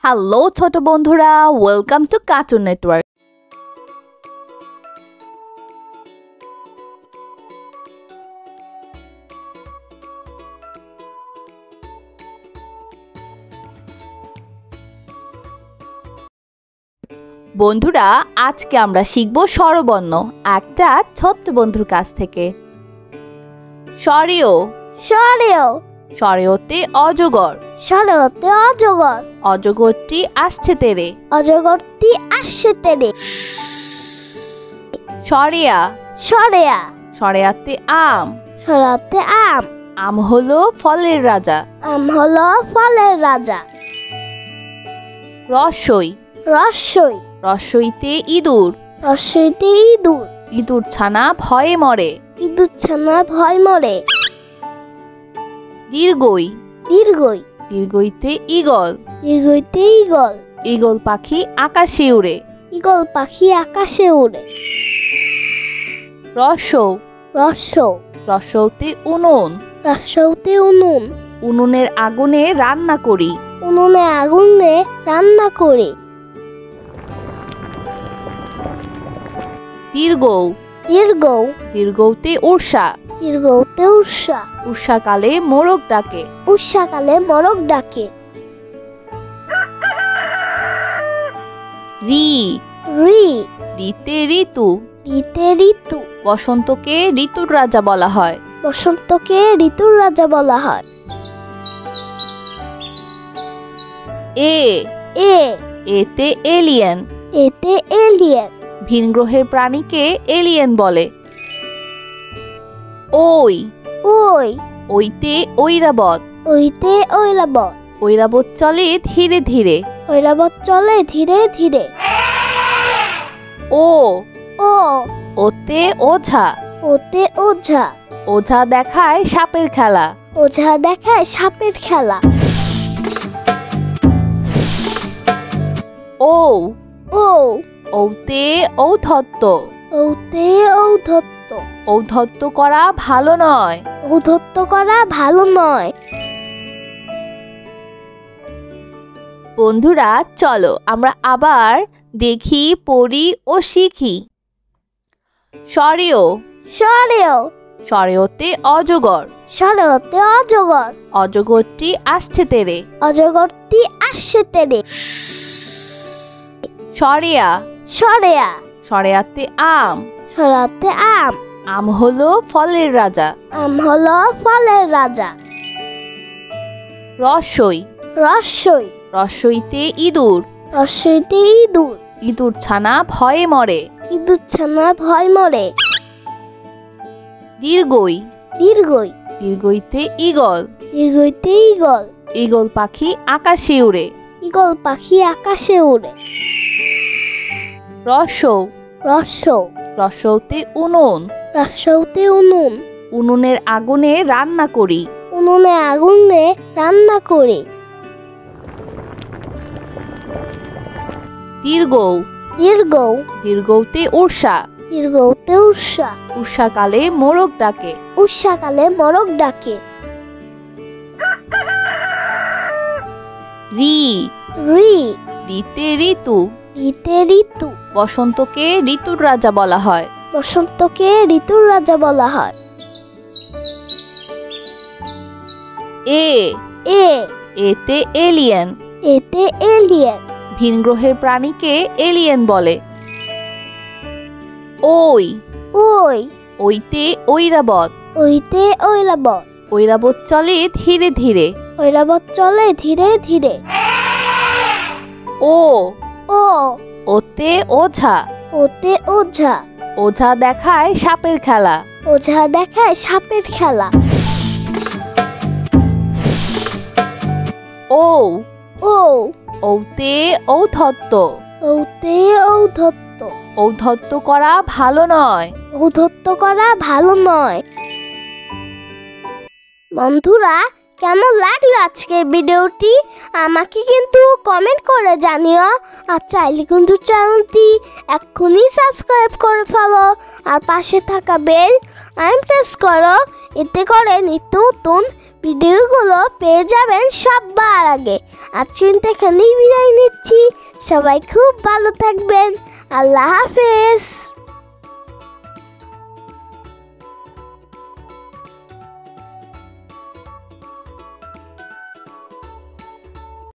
Hello ছোট বন্ধুরা, welcome to cartoon network. বন্ধুরা, আজকে আমরা শিখব স্বরবর্ণ একটা ছোট্ট বন্ধুর কাছ থেকে। স্বরেয় স্বরেয় স্বরেয়তে অজগর, স্বরেয়তে অজগর, অজগরটি আসছে তেরে। অজগরটি আসছে তেরে। স্বরেয়া স্বরেয়া স্বরেয়াতে আম, স্বরেয়াতে আম, আম হলো ফলের রাজা। আম হলো ফলের রাজা। রস্বই রস্বই রস্বইতে ইঁদুর, রস্বইতে ইঁদুর, ইঁদুর ছানা ভয়ে মরে। ইঁদুর ছানা ভয় মরে। দীর্ঘই দীর্ঘই দীর্ঘইতে ঈগল, দীর্ঘইতে ঈগল, ঈগল পাখি আকাশে উড়ে। ঈগল পাখি আকাশে উড়ে। রস্বৌ রস্বৌ রস্বৌতে উনুন, রস্বৌতে উনুন, উনুনের আগুনে রান্না করি। উনুনে আগুনে রান্না করে। দীর্ঘৌ দীর্ঘৌ দীর্ঘৌতে উর্ষা, দীর্ঘৌতে উর্ষা, উর্ষাকালে মোরগ ডাকে। উর্ষাকালে মরক ডাকে। রি রি রিতে ঋতু, ঋতে ঋতু, বসন্তকে ঋতুর রাজা বলা হয়। বসন্তকে ঋতুর রাজা বলা হয়। এ এ এতে এলিয়েন, এতে এলিয়েন, ভিন গ্রহের প্রাণীকে এলিয়েন বলে। ওই ওই ওইতে ঐরাবত, ওইতে ঐরাবত, ঐরাবত চলে ধীরে ধীরে। ঐরাবত চলে ধীরে ধীরে। ও ও ওতে ওঝা, ওতে ওঝা, ওঝা দেখায় সাপের খেলা। ওঝা দেখায় সাপের খেলা। ও ও ঔতে ঔদ্ধত্য, ঔতে ঔদ্ধত্য, ঔদ্ধত্য করা ভালো নয়। ঔদ্ধত্য করা ভালো নয়। বন্ধুরা, চলো আমরা আবার দেখি, পড়ি ও শিখি। স্বরেয় স্বরেয় স্বরেয়তে অজগর, স্বরেয়তে অজগর, অজগরটি আসছে তেরে। অজগরটি আসছে তেরে। স্বরেয়া স্বরেয়া স্বরেয়াতে আম, স্বরেয়াতে আম, আম হলো ফলের রাজা। আম হলো ফলের রাজা। রস্বই রস্বই রস্বইতে ইঁদুর, রস্বইতে ইঁদুর, ইঁদুর ছানা ভয়ে মরে। ইঁদুর ছানা ভয় মরে। দীর্ঘই দীর্ঘই দীর্ঘইতে ঈগল, দীর্ঘইতে ঈগল, ঈগল পাখি আকাশে উড়ে। ঈগল পাখি আকাশে উড়ে। রস্বৌ রস্বৌ রস্বৌতে উনুন, রস্বৌতে উনুন, উনুনের আগুনে রান্না করি। উনুনে আগুনে রান্না করে। দীর্ঘৌ দীর্ঘৌ দীর্ঘৌতে উর্ষা, দীর্ঘৌতে উর্ষা, উর্ষাকালে মোরগ ডাকে। উর্ষাকালে মরক ডাকে। রি রি রিতে ঋতু, ঋতে ঋতু, বসন্তকে ঋতুর রাজা বলা হয়। বসন্তকে ঋতুর রাজা বলা হয়। এ এ এতে এলিয়েন, এতে এলিয়েন, ভিন গ্রহের প্রাণীকে এলিয়েন বলে। ওই ওই ওইতে ঐরাবত, ওইতে ঐরাবত, ঐরাবত চলে ধীরে ধীরে। ঐরাবত চলে ধীরে ধীরে। ও ও ওতে ওঝা, ওতে ওঝা, ওঝা দেখায় সাপের খেলা। ওঝা দেখায় সাপের খেলা। ও ও ঔতে ঔদ্ধত্য, ঔতে ঔদ্ধত্য, ঔদ্ধত্য করা ভালো নয়। ঔদ্ধত্য করা ভালো নয়। বন্ধুরা, কেমন লাগলো আজকে ভিডিওটি আমাকে কিন্তু কমেন্ট করে জানিও। আর চাইলে কিন্তু চ্যানেলটি এক্ষুনি সাবস্ক্রাইব করে ফেলো আর পাশে থাকা বেল প্রেস করো। এতে করে নিত্য নতুন ভিডিওগুলো পেয়ে যাবেন সবার আগে। আজ কিন্তু এখানেই বিদায় নিচ্ছি। সবাই খুব ভালো থাকবেন। আল্লাহ হাফেজ।